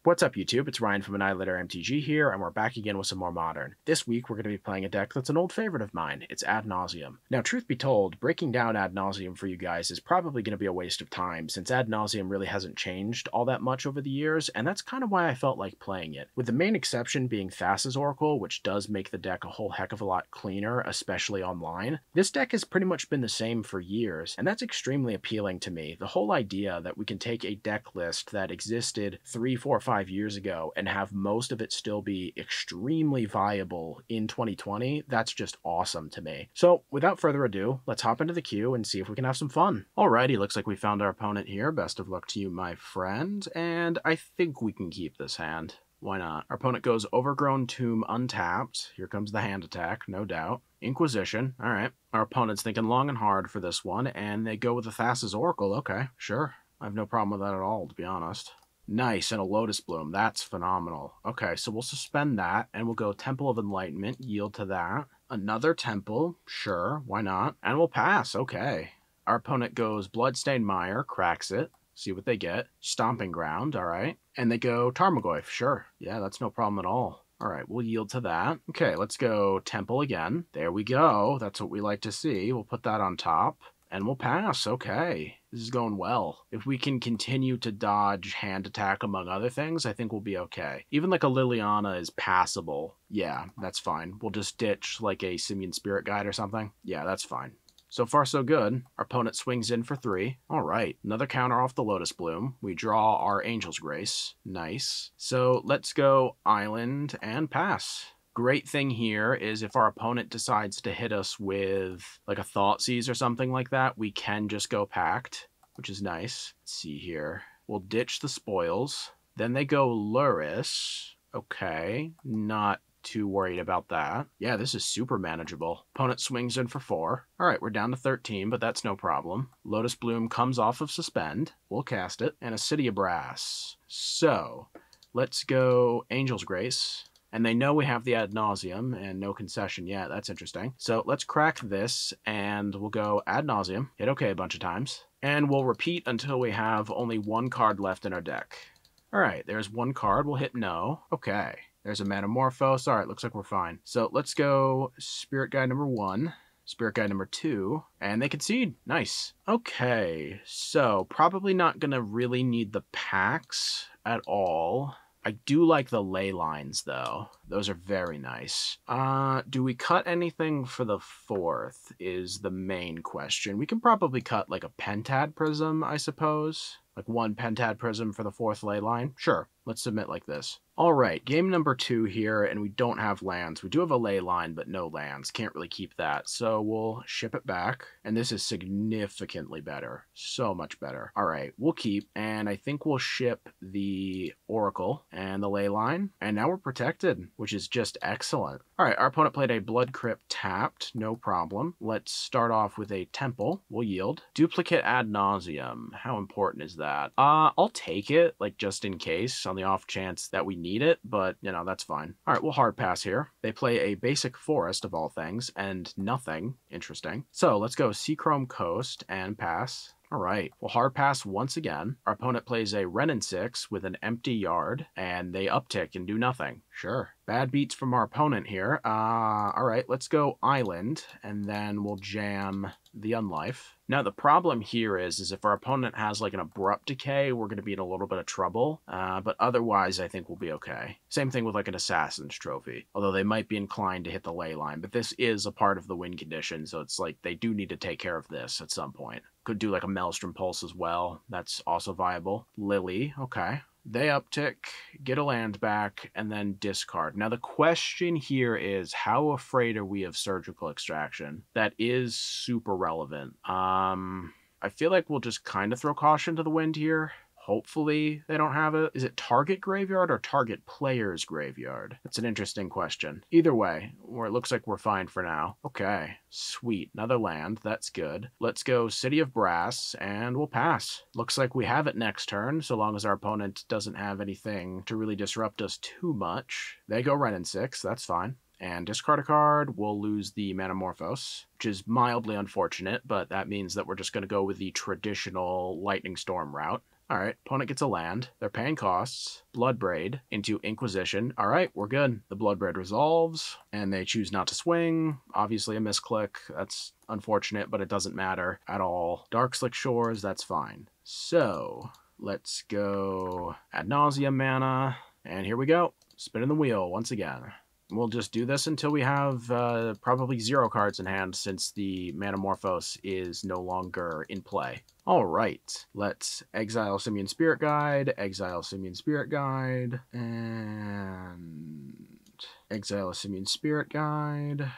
What's up, YouTube? It's Ryan from AnnihilatorMTG here, and we're back again with some more Modern. This week, we're going to be playing a deck that's an old favorite of mine. It's Ad Nauseam. Now, truth be told, breaking down Ad Nauseam for you guys is probably going to be a waste of time, since Ad Nauseam really hasn't changed all that much over the years, and that's kind of why I felt like playing it. With the main exception being Thassa's Oracle, which does make the deck a whole heck of a lot cleaner, especially online. This deck has pretty much been the same for years, and that's extremely appealing to me. The whole idea that we can take a deck list that existed 3, 4, 5 years ago and have most of it still be extremely viable in 2020, that's just awesome to me. So without further ado, let's hop into the queue and see if we can have some fun. Alrighty, looks like we found our opponent here. Best of luck to you, my friend, and I think we can keep this hand. Why not? Our opponent goes Overgrown Tomb untapped. Here comes the hand attack, no doubt. Inquisition, alright. Our opponent's thinking long and hard for this one, and they go with the Thassa's Oracle. Okay, sure. I have no problem with that at all, to be honest. Nice, and a Lotus Bloom. That's phenomenal. Okay, so we'll suspend that, and we'll go Temple of Enlightenment, yield to that. Another Temple, sure, why not? And we'll pass, okay. Our opponent goes Bloodstained Mire, cracks it. See what they get. Stomping Ground, alright. And they go Tarmogoyf, sure. Yeah, that's no problem at all. Alright, we'll yield to that. Okay, let's go Temple again. There we go. That's what we like to see. We'll put that on top. And we'll pass, okay. This is going well. If we can continue to dodge hand attack among other things, I think we'll be okay. Even like a Liliana is passable. Yeah, that's fine. We'll just ditch like a Simian Spirit Guide or something. Yeah, that's fine. So far so good. Our opponent swings in for 3. Alright, another counter off the Lotus Bloom. We draw our Angel's Grace. Nice. So let's go Island and pass. Great thing here is if our opponent decides to hit us with like a Thoughtseize or something like that, we can just go Pact, which is nice. Let's see here. We'll ditch the spoils. Then they go Luris. Okay, not too worried about that. Yeah, this is super manageable. Opponent swings in for 4. Alright, we're down to 13, but that's no problem. Lotus Bloom comes off of Suspend. We'll cast it. And a City of Brass. So, let's go Angel's Grace. And they know we have the Ad Nauseam, and no concession yet. That's interesting. So let's crack this, and we'll go Ad Nauseam. Hit OK a bunch of times. And we'll repeat until we have only 1 card left in our deck. Alright, there's 1 card. We'll hit no. Okay. There's a Metamorphose. Alright, looks like we're fine. So let's go Spirit Guide number 1. Spirit Guide number 2, and they concede. Nice. Okay, so probably not going to really need the packs at all. I do like the ley lines, though. Those are very nice. Do we cut anything for the 4th is the main question. We can probably cut like a Pentad Prism, I suppose. Like 1 Pentad Prism for the 4th ley line. Sure, let's submit like this. Alright, game number 2 here, and we don't have lands. We do have a ley line, but no lands. Can't really keep that. So we'll ship it back, and this is significantly better. So much better. Alright, we'll keep, and I think we'll ship the Oracle and the ley line, and now we're protected, which is just excellent. Alright, our opponent played a Blood Crypt tapped, no problem. Let's start off with a Temple. We'll yield. Duplicate Ad Nauseam. How important is that? I'll take it, like just in case, on the off chance that we need it, but, you know, that's fine. Alright, we'll hard pass here. They play a basic forest of all things, and nothing. Interesting. So, let's go Seachrome Coast and pass. Alright, we'll hard pass once again. Our opponent plays a Renin 6 with an empty yard, and they uptick and do nothing. Sure. Bad beats from our opponent here. Alright, let's go Island, and then we'll jam the Unlife. Now, the problem here is if our opponent has like an Abrupt Decay, we're going to be in a little bit of trouble, but otherwise I think we'll be okay. Same thing with like an Assassin's Trophy, although they might be inclined to hit the ley line, but this is a part of the win condition, so it's like they do need to take care of this at some point. Could do like a Maelstrom Pulse as well. That's also viable. Lily, okay. They uptick, get a land back, and then discard. Now, the question here is, how afraid are we of Surgical Extraction? That is super relevant. I feel like we'll just kind of throw caution to the wind here. Hopefully they don't have it. Is it target graveyard or target player's graveyard? That's an interesting question. Either way, where it looks like we're fine for now. Okay, sweet. Another land. That's good. Let's go City of Brass, and we'll pass. Looks like we have it next turn, so long as our opponent doesn't have anything to really disrupt us too much. They go Renin 6. That's fine. And discard a card, we'll lose the Metamorphose, which is mildly unfortunate, but that means that we're just going to go with the traditional Lightning Storm route. Alright, opponent gets a land. They're paying costs. Bloodbraid into Inquisition. Alright, we're good. The Bloodbraid resolves, and they choose not to swing. Obviously a misclick. That's unfortunate, but it doesn't matter at all. Darkslick Shores, that's fine. So, let's go Ad Nauseam mana, and here we go. Spinning the wheel once again. We'll just do this until we have probably 0 cards in hand, since the Manamorphose is no longer in play. Alright, let's exile Simian Spirit Guide, exile Simian Spirit Guide, and exile a Simian Spirit Guide.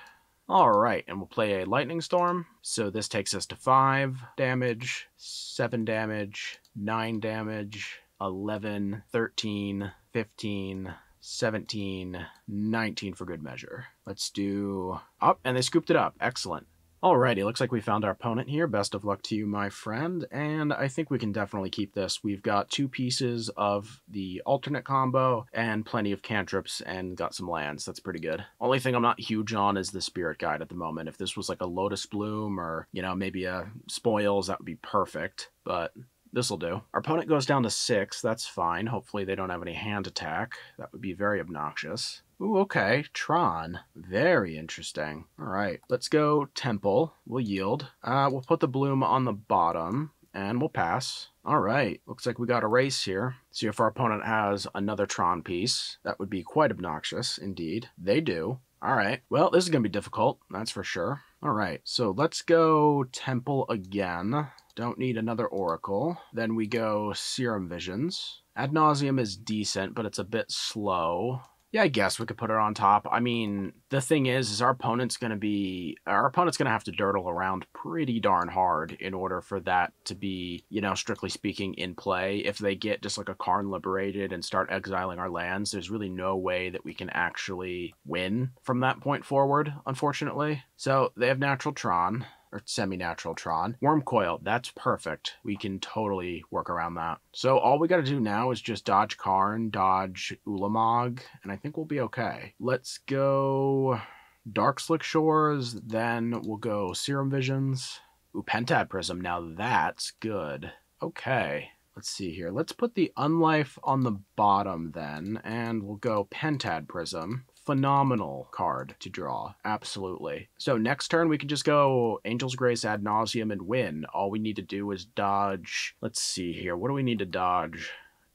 Alright, and we'll play a Lightning Storm. So this takes us to 5 damage, 7 damage, 9 damage, 11, 13, 15, 17, 19 for good measure. Let's do up, and they scooped it up. Excellent. Alrighty, looks like we found our opponent here. Best of luck to you, my friend, and I think we can definitely keep this. We've got 2 pieces of the alternate combo and plenty of cantrips and got some lands. That's pretty good. Only thing I'm not huge on is the Spirit Guide at the moment. If this was like a Lotus Bloom or, you know, maybe a Spoils, that would be perfect, but this'll do. Our opponent goes down to 6. That's fine. Hopefully they don't have any hand attack. That would be very obnoxious. Ooh, okay. Tron. Very interesting. All right. Let's go Temple. We'll yield. We'll put the Bloom on the bottom, and we'll pass. All right. Looks like we got a race here. See if our opponent has another Tron piece. That would be quite obnoxious, indeed. They do. All right. Well, this is going to be difficult. That's for sure. All right. So let's go Temple again. Don't need another Oracle. Then we go Serum Visions. Ad Nauseam is decent, but it's a bit slow. Yeah, I guess we could put it on top. I mean, the thing is our opponent's going to have to dirtle around pretty darn hard in order for that to be, you know, strictly speaking, in play. If they get just like a Karn Liberated and start exiling our lands, there's really no way that we can actually win from that point forward, unfortunately. So they have Natural Tron. Or semi-natural Tron. Worm Coil, that's perfect. We can totally work around that. So all we gotta do now is just dodge Karn, dodge Ulamog, and I think we'll be okay. Let's go Darkslick Shores, then we'll go Serum Visions. Ooh, Pentad Prism, now that's good. Okay. Let's see here. Let's put the Unlife on the bottom then, and we'll go Pentad Prism. Phenomenal card to draw. Absolutely. So next turn, we can just go Angel's Grace Ad Nauseam and win. All we need to do is dodge. Let's see here. What do we need to dodge?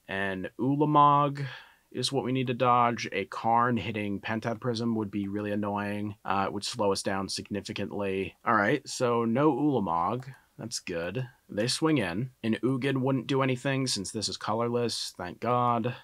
And Ulamog is what we need to dodge. A Karn hitting Pentad Prism would be really annoying. It would slow us down significantly. All right, so no Ulamog. That's good. They swing in. And Ugin wouldn't do anything since this is colorless. Thank God.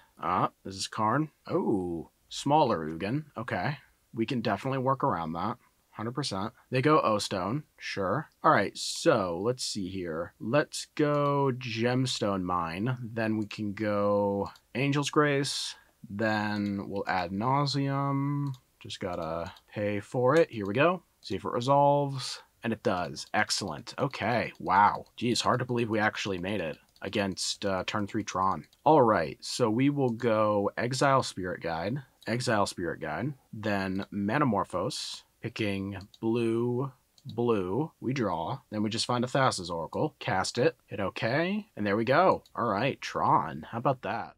This is Karn. Oh. Smaller Ugin. Okay. We can definitely work around that. 100%. They go O-Stone. Sure. Alright, so let's see here. Let's go Gemstone Mine. Then we can go Angel's Grace. Then we'll Ad Nauseam. Just gotta pay for it. Here we go. See if it resolves. And it does. Excellent. Okay. Wow. Geez, hard to believe we actually made it against turn 3 Tron. Alright, so we will go Exile Spirit Guide. Exile Spirit Guide, then Manamorphose, picking blue, blue, we draw, then we just find a Thassa's Oracle, cast it, hit OK, and there we go. All right, Tron, how about that?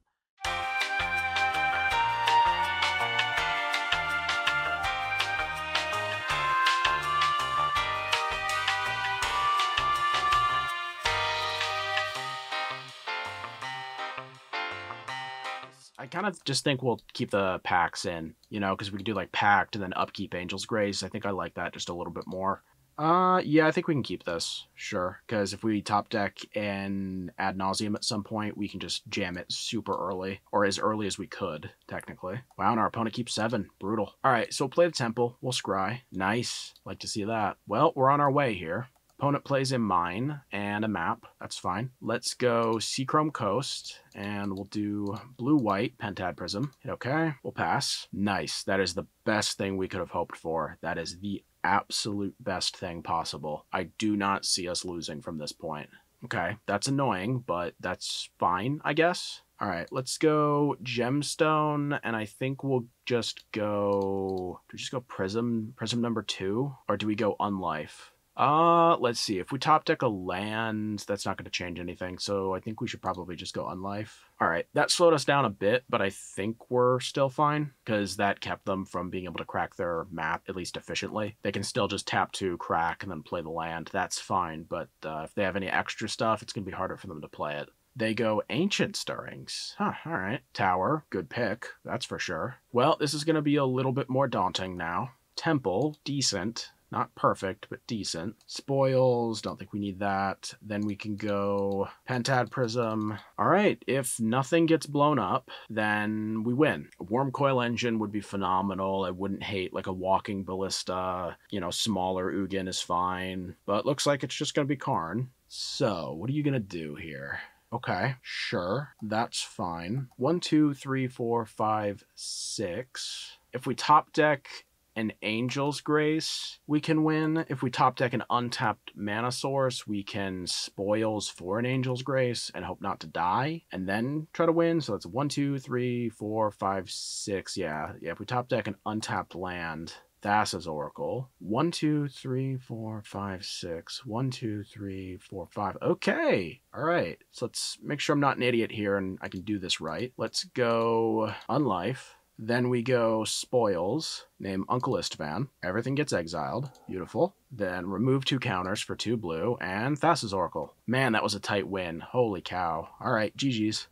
I kind of just think we'll keep the packs in, you know, because we can do like Pact and then upkeep Angel's Grace. I think I like that just a little bit more. Yeah, I think we can keep this, sure, because if we top deck and Ad Nauseam at some point, we can just jam it super early, or as early as we could, technically. Wow, and our opponent keeps 7. Brutal. All right, so we'll play the Temple. We'll scry. Nice. Like to see that. Well, we're on our way here. Opponent plays a Mine and a map. That's fine. Let's go Seachrome Coast, and we'll do blue-white Pentad Prism. Hit OK. We'll pass. Nice. That is the best thing we could have hoped for. That is the absolute best thing possible. I do not see us losing from this point. Okay, that's annoying, but that's fine, I guess. All right, let's go Gemstone, and I think we'll just go... Do we just go Prism number 2? Or do we go Unlife? Let's see. If we top deck a land, that's not going to change anything, so I think we should probably just go unlife. All right, that slowed us down a bit, but I think we're still fine, because that kept them from being able to crack their map, at least efficiently. They can still just tap to crack and then play the land. That's fine, but if they have any extra stuff, it's going to be harder for them to play it. They go Ancient Stirrings. Huh, alright. Tower, good pick, that's for sure. Well, this is going to be a little bit more daunting now. Temple, decent. Not perfect, but decent. Spoils, don't think we need that. Then we can go Pentad Prism. Alright, if nothing gets blown up, then we win. A Worm Coil Engine would be phenomenal. I wouldn't hate like a Walking Ballista. You know, smaller Ugin is fine. But looks like it's just going to be Karn. So, what are you going to do here? Okay, sure, that's fine. 1, 2, 3, 4, 5, 6. If we top deck an Angel's Grace, we can win. If we top deck an untapped mana source, we can spoils for an Angel's Grace and hope not to die, and then try to win. So that's 1, 2, 3, 4, 5, 6. Yeah, if we top deck an untapped land, Thassa's Oracle. 1, 2, 3, 4, 5, 6. 1, 2, 3, 4, 5. Okay. All right. So let's make sure I'm not an idiot here and I can do this right. Let's go Unlife. Then we go Spoils. Name Uncle Istvan. Everything gets exiled. Beautiful. Then remove 2 counters for 2 blue and Thassa's Oracle. Man, that was a tight win. Holy cow. All right. GG's.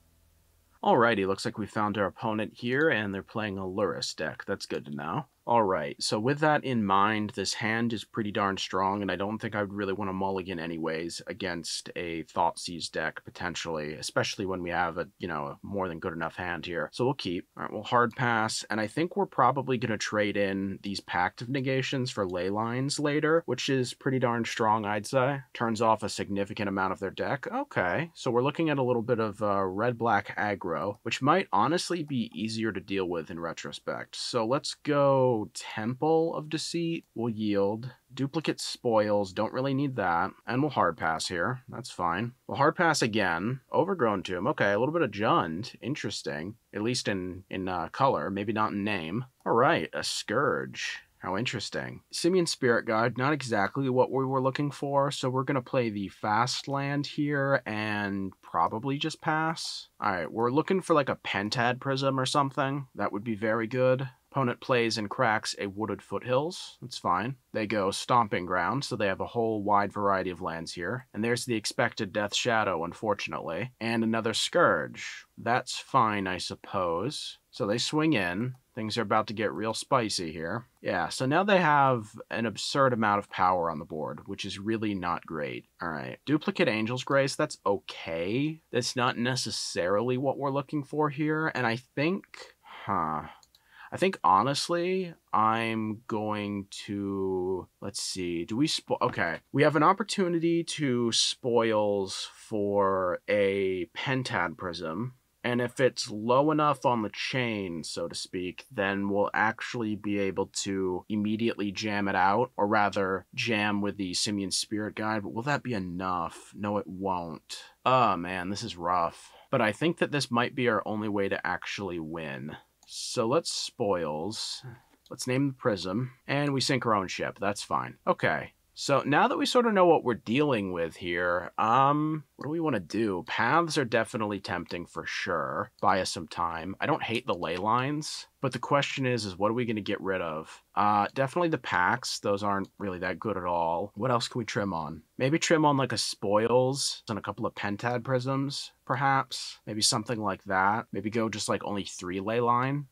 Alrighty, looks like we found our opponent here, and they're playing a Lurrus deck. That's good to know. Alright, so with that in mind, this hand is pretty darn strong, and I don't think I would really want to mulligan anyways against a Thoughtseize deck, potentially, especially when we have a, a more than good enough hand here. So we'll keep. Alright, we'll hard pass, and I think we're probably going to trade in these Pact of Negations for Ley Lines later, which is pretty darn strong, I'd say. Turns off a significant amount of their deck. Okay, so we're looking at a little bit of red-black aggro, which might honestly be easier to deal with in retrospect. So let's go Temple of Deceit. We'll yield. Duplicate Spoils, don't really need that. And we'll hard pass here. That's fine. We'll hard pass again. Overgrown Tomb. Okay, a little bit of Jund. Interesting. At least in color, maybe not in name. Alright, a Scourge. How interesting. Simian Spirit Guide, not exactly what we were looking for, so we're going to play the fast land here and probably just pass. Alright, we're looking for like a Pentad Prism or something. That would be very good. Opponent plays and cracks a Wooded Foothills. That's fine. They go Stomping Ground, so they have a whole wide variety of lands here. And there's the expected Death Shadow, unfortunately. And another Scourge. That's fine, I suppose. So they swing in. Things are about to get real spicy here. Yeah, so now they have an absurd amount of power on the board, which is really not great. Alright, Duplicate Angel's Grace, that's okay. That's not necessarily what we're looking for here, and I think... I think, honestly, I'm going to... Let's see. Do we... Okay. We have an opportunity to spoils for a Pentad Prism. And if it's low enough on the chain, so to speak, then we'll actually be able to immediately jam it out. Or rather, jam with the Simian Spirit Guide. But will that be enough? No, it won't. Oh, man, this is rough. But I think that this might be our only way to actually win. So let's spoils. Let's name the prism. And we sink our own ship. That's fine. Okay. So now that we sort of know what we're dealing with here, what do we want to do? Paths are definitely tempting for sure. Buy us some time. I don't hate the Ley Lines, but the question is what are we going to get rid of? Definitely the packs. Those aren't really that good at all. What else can we trim on? Maybe trim on like a spoils and a couple of Pentad Prisms, perhaps. Maybe something like that. Maybe go just like only 3 Ley Line.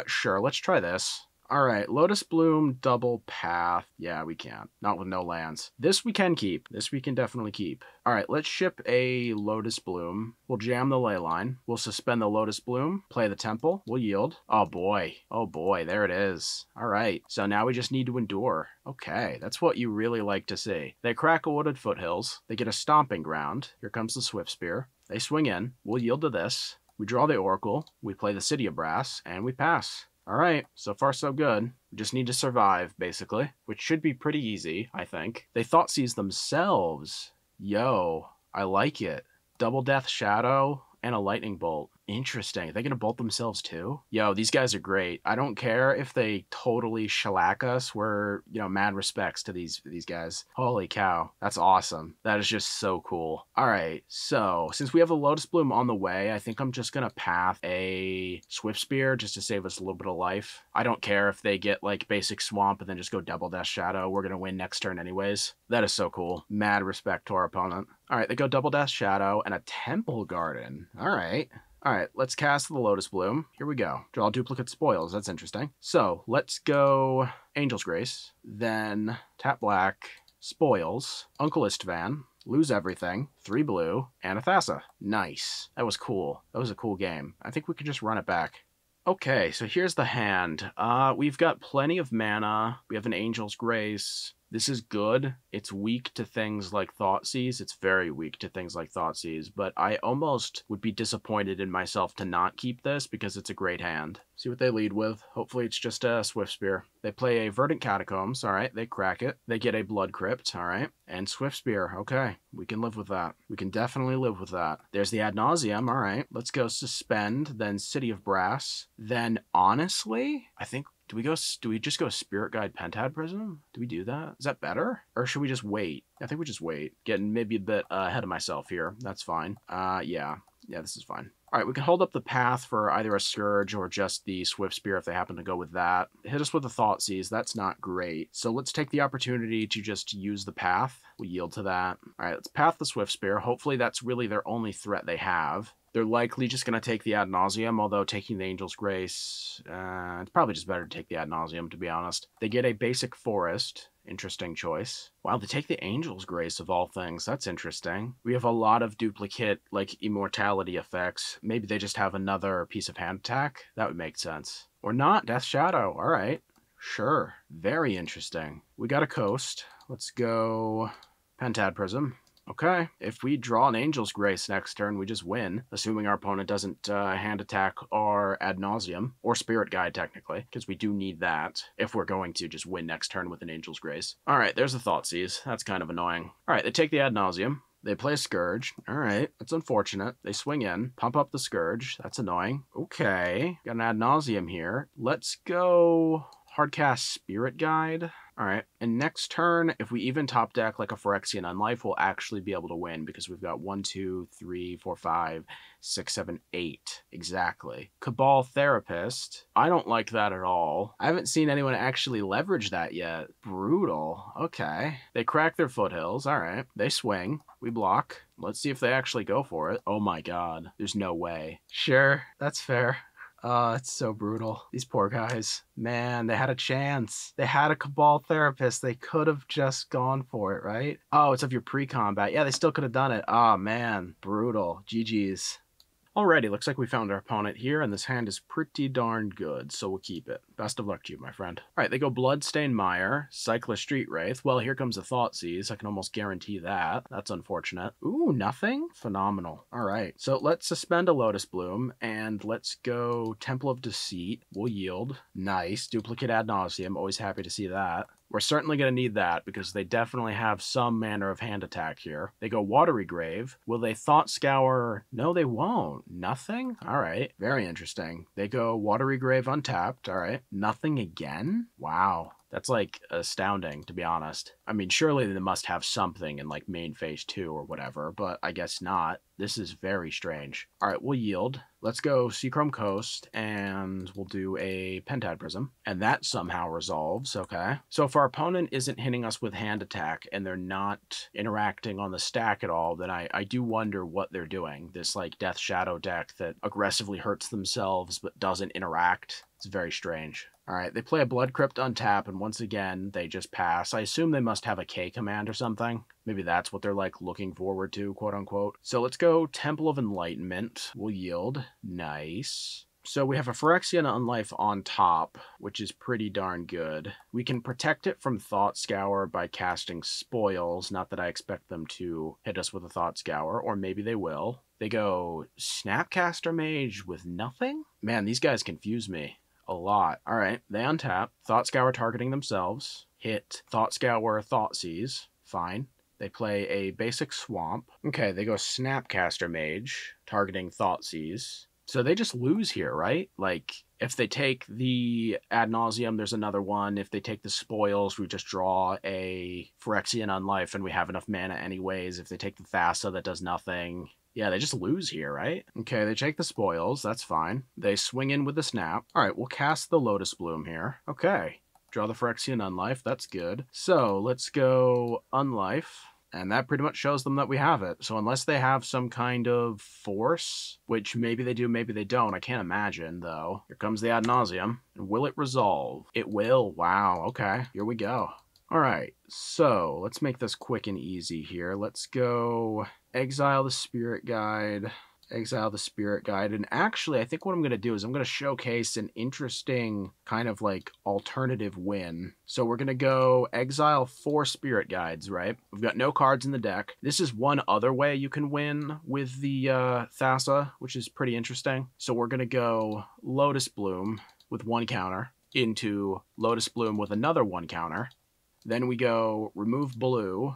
Sure. Let's try this. Alright, Lotus Bloom, double path. Yeah, we can't. Not with no lands. This we can keep. This we can definitely keep. Alright, let's ship a Lotus Bloom. We'll jam the Ley Line. We'll suspend the Lotus Bloom. Play the Temple. We'll yield. Oh boy. Oh boy, there it is. Alright, so now we just need to endure. Okay, that's what you really like to see. They crack a Wooded Foothills. They get a Stomping Ground. Here comes the Swift Spear. They swing in. We'll yield to this. We draw the Oracle. We play the City of Brass. And we pass. Alright, so far so good. We just need to survive, basically. Which should be pretty easy, I think. They Thoughtseize themselves. Yo, I like it. Double Death Shadow and a Lightning Bolt. Interesting. Are they gonna bolt themselves too? Yo, these guys are great. I don't care if they totally shellac us. We're, mad respects to these guys. Holy cow. That's awesome. That is just so cool. All right. So since we have a Lotus Bloom on the way, I think I'm just gonna path a Swift Spear just to save us a little bit of life. I don't care if they get like basic Swamp and then just go double Death Shadow. We're gonna win next turn anyways. That is so cool. Mad respect to our opponent. All right, they go double Death Shadow and a Temple Garden. All right. All right, let's cast the Lotus Bloom. Here we go. Draw duplicate spoils. That's interesting. So let's go Angel's Grace, then tap black, spoils, Uncle Istvan, lose everything, 3 blue, and a Thassa. Nice. That was cool. That was a cool game. I think we could just run it back. Okay, so here's the hand. We've got plenty of mana. We have an Angel's Grace. This is good. It's weak to things like Thoughtseize. It's very weak to things like Thoughtseize, but I almost would be disappointed in myself to not keep this because it's a great hand. See what they lead with. Hopefully it's just a Swift Spear. They play a Verdant Catacombs. All right, they crack it. They get a Blood Crypt. All right, and Swift Spear. Okay, we can live with that. We can definitely live with that. There's the Ad Nauseam. All right, let's go Suspend, then City of Brass. Then honestly, I think do we just go Spirit Guide Pentad Prism? Do we do that? Is that better? Or should we just wait? I think we just wait. Getting maybe a bit ahead of myself here. That's fine. Yeah, this is fine. All right, we can hold up the path for either a Scourge or just the Swift Spear if they happen to go with that. Hit us with a Thoughtseize. That's not great. So let's take the opportunity to just use the path. We'll yield to that. All right, let's path the Swift Spear. Hopefully that's really their only threat they have. They're likely just going to take the Ad Nauseam, although taking the Angel's Grace, it's probably just better to take the Ad Nauseam, to be honest. They get a basic Forest. Interesting choice. Wow, they take the Angel's Grace of all things. That's interesting. We have a lot of duplicate, like, immortality effects. Maybe they just have another piece of hand attack? That would make sense. Or not. Death Shadow. All right. Sure. Very interesting. We got a Coast. Let's go Pentad Prism. Okay, if we draw an Angel's Grace next turn, we just win, assuming our opponent doesn't hand attack our Ad Nauseam, or Spirit Guide, technically, because we do need that if we're going to just win next turn with an Angel's Grace. All right, there's a Thoughtseize. That's kind of annoying. All right, they take the Ad Nauseam. They play a Scourge. All right, that's unfortunate. They swing in, pump up the Scourge. That's annoying. Okay, got an Ad Nauseam here. Let's go hardcast Spirit Guide. All right, and next turn, if we even top deck like a Phyrexian Unlife, we'll actually be able to win because we've got 1, 2, 3, 4, 5, 6, 7, 8. Exactly. Cabal Therapist. I don't like that at all. I haven't seen anyone actually leverage that yet. Brutal. Okay. They crack their foothills. All right. They swing. We block. Let's see if they actually go for it. Oh my god. There's no way. Sure, that's fair. It's so brutal. These poor guys. Man, they had a chance. They had a Cabal Therapist. They could have just gone for it, right? Oh, it's of your pre-combat. Yeah, they still could have done it. Oh, man. Brutal. GG's. Alrighty, looks like we found our opponent here, and this hand is pretty darn good, so we'll keep it. Best of luck to you, my friend. Alright, they go Bloodstained Mire, Cycler Street Wraith. Well, here comes a Thoughtseize. I can almost guarantee that. That's unfortunate. Ooh, nothing? Phenomenal. Alright, so let's suspend a Lotus Bloom, and let's go Temple of Deceit. We'll yield. Nice. Duplicate Ad Nauseam. Always happy to see that. We're certainly going to need that because they definitely have some manner of hand attack here. They go Watery Grave. Will they Thought Scour? No, they won't. Nothing? All right. Very interesting. They go Watery Grave untapped. All right. Nothing again? Wow. That's, like, astounding, to be honest. I mean, surely they must have something in, like, main phase 2 or whatever, but I guess not. This is very strange. All right, we'll yield. Let's go Seachrome Coast, and we'll do a Pentad Prism. And that somehow resolves, okay. So if our opponent isn't hitting us with hand attack, and they're not interacting on the stack at all, then I do wonder what they're doing. This, like, Death Shadow deck that aggressively hurts themselves but doesn't interact. It's very strange. All right, they play a Blood Crypt untap, and once again, they just pass. I assume they must have a K command or something. Maybe that's what they're, like, looking forward to, quote-unquote. So let's go Temple of Enlightenment. We'll yield. Nice. So we have a Phyrexian Unlife on top, which is pretty darn good. We can protect it from Thought Scour by casting Spoils. Not that I expect them to hit us with a Thought Scour, or maybe they will. They go Snapcaster Mage with nothing? Man, these guys confuse me a lot. All right, they untap. Thought Scour targeting themselves. Hit Thought Scour, Thoughtseize. Fine. They play a basic Swamp. Okay, they go Snapcaster Mage, targeting Thoughtseize. So they just lose here, right? Like, if they take the Ad Nauseam, there's another one. If they take the spoils, we just draw a Phyrexian Unlife and we have enough mana anyways. If they take the Thassa, that does nothing. Yeah, they just lose here, right? Okay, they take the spoils. That's fine. They swing in with the snap. All right, we'll cast the Lotus Bloom here. Okay, draw the Phyrexian Unlife. That's good. So let's go Unlife. And that pretty much shows them that we have it. So unless they have some kind of force, which maybe they do, maybe they don't. I can't imagine, though. Here comes the Ad Nauseam. And will it resolve? It will. Wow. Okay. Here we go. All right. So let's make this quick and easy here. Let's go exile the Spirit Guide. Exile the Spirit Guide. And actually, I think what I'm going to do is I'm going to showcase an interesting kind of like alternative win. So we're going to go exile 4 Spirit Guides, right? We've got no cards in the deck. This is one other way you can win with the Thassa, which is pretty interesting. So we're going to go Lotus Bloom with 1 counter into Lotus Bloom with another 1 counter. Then we go remove blue,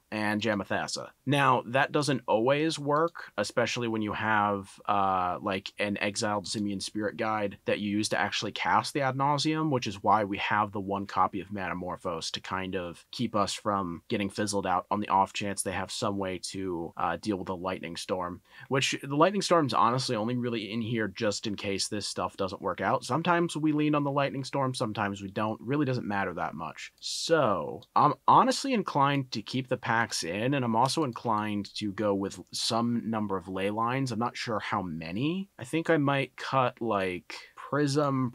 and jam a Thassa. Now, that doesn't always work, especially when you have like an exiled Simian Spirit Guide that you use to actually cast the Ad Nauseam, which is why we have the 1 copy of Manamorphose to kind of keep us from getting fizzled out on the off chance they have some way to deal with a Lightning Storm, which the Lightning Storm's honestly only really in here just in case this stuff doesn't work out. Sometimes we lean on the Lightning Storm, sometimes we don't. Really doesn't matter that much. So I'm honestly inclined to keep the packs in, and I'm also inclined to go with some number of ley lines. I'm not sure how many. I think I might cut like prism,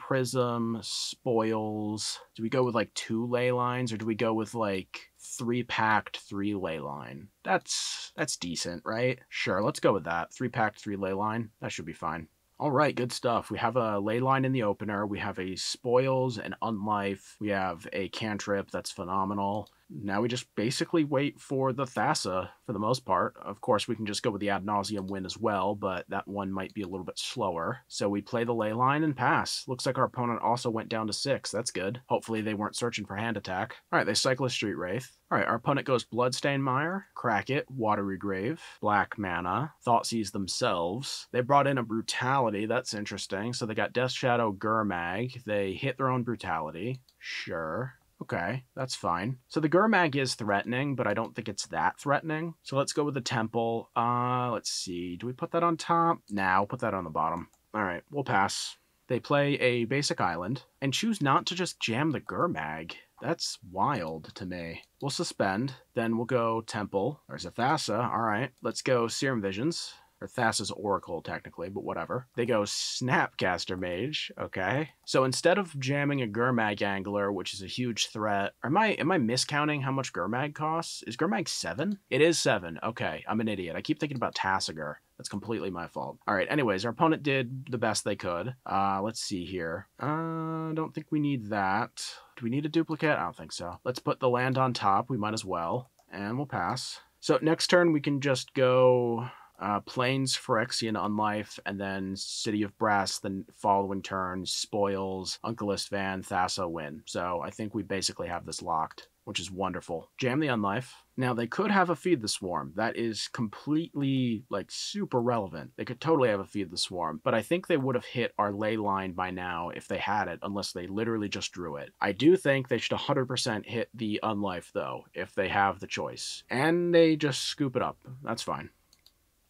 spoils. Do we go with like 2 ley lines, or do we go with like 3 packed 3 ley line? That's decent, right? Sure, let's go with that. 3 packed 3 ley line. That should be fine. All right, good stuff. We have a ley line in the opener. We have a spoils, an unlife. We have a cantrip. That's phenomenal. Now we just basically wait for the Thassa for the most part. Of course, we can just go with the Ad Nauseam win as well, but that one might be a little bit slower. So we play the ley line and pass. Looks like our opponent also went down to 6. That's good. Hopefully they weren't searching for hand attack. All right, they cycle a Street Wraith. All right, our opponent goes Bloodstained Mire, Crack It, Watery Grave, black mana, Thoughtseize themselves. They brought in a Brutality. That's interesting. So they got Death Shadow, Gurmag. They hit their own Brutality. Sure. Okay, that's fine. So the Gurmag is threatening, but I don't think it's that threatening. So let's go with the Temple. Let's see. Do we put that on top? Nah, we'll put that on the bottom. All right, we'll pass. They play a basic island and choose not to just jam the Gurmag. That's wild to me. We'll suspend. Then we'll go Temple. There's a Thassa. All right, let's go Serum Visions. Or Thassa's Oracle, technically, but whatever. They go Snapcaster Mage, okay. So instead of jamming a Gurmag Angler, which is a huge threat, am I miscounting how much Gurmag costs? Is Gurmag 7? It is 7, okay. I'm an idiot. I keep thinking about Tassiger. That's completely my fault. All right, anyways, our opponent did the best they could. Let's see here. Don't think we need that. Do we need a duplicate? I don't think so. Let's put the land on top. We might as well. And we'll pass. So next turn, we can just go... Plains, Phyrexian Unlife, and then City of Brass, the following turn, Spoils, Uncleist Van, Thassa win. So I think we basically have this locked, which is wonderful. Jam the Unlife. Now, they could have a Feed the Swarm. That is completely, like, super relevant. They could totally have a Feed the Swarm, but I think they would have hit our ley line by now if they had it, unless they literally just drew it. I do think they should 100% hit the Unlife, though, if they have the choice. And they just scoop it up. That's fine.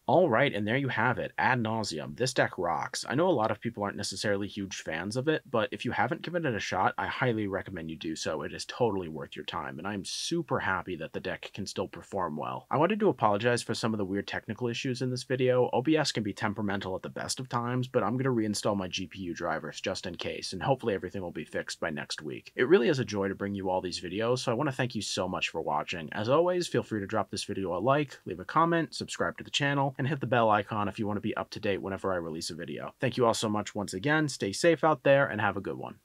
All right, and there you have it, Ad Nauseam. This deck rocks. I know a lot of people aren't necessarily huge fans of it, but if you haven't given it a shot, I highly recommend you do so. It is totally worth your time, and I'm super happy that the deck can still perform well. I wanted to apologize for some of the weird technical issues in this video. OBS can be temperamental at the best of times, but I'm going to reinstall my GPU drivers just in case, and hopefully everything will be fixed by next week. It really is a joy to bring you all these videos, so I want to thank you so much for watching. As always, feel free to drop this video a like, leave a comment, subscribe to the channel, and hit the bell icon if you want to be up to date whenever I release a video. Thank you all so much once again, stay safe out there, and have a good one.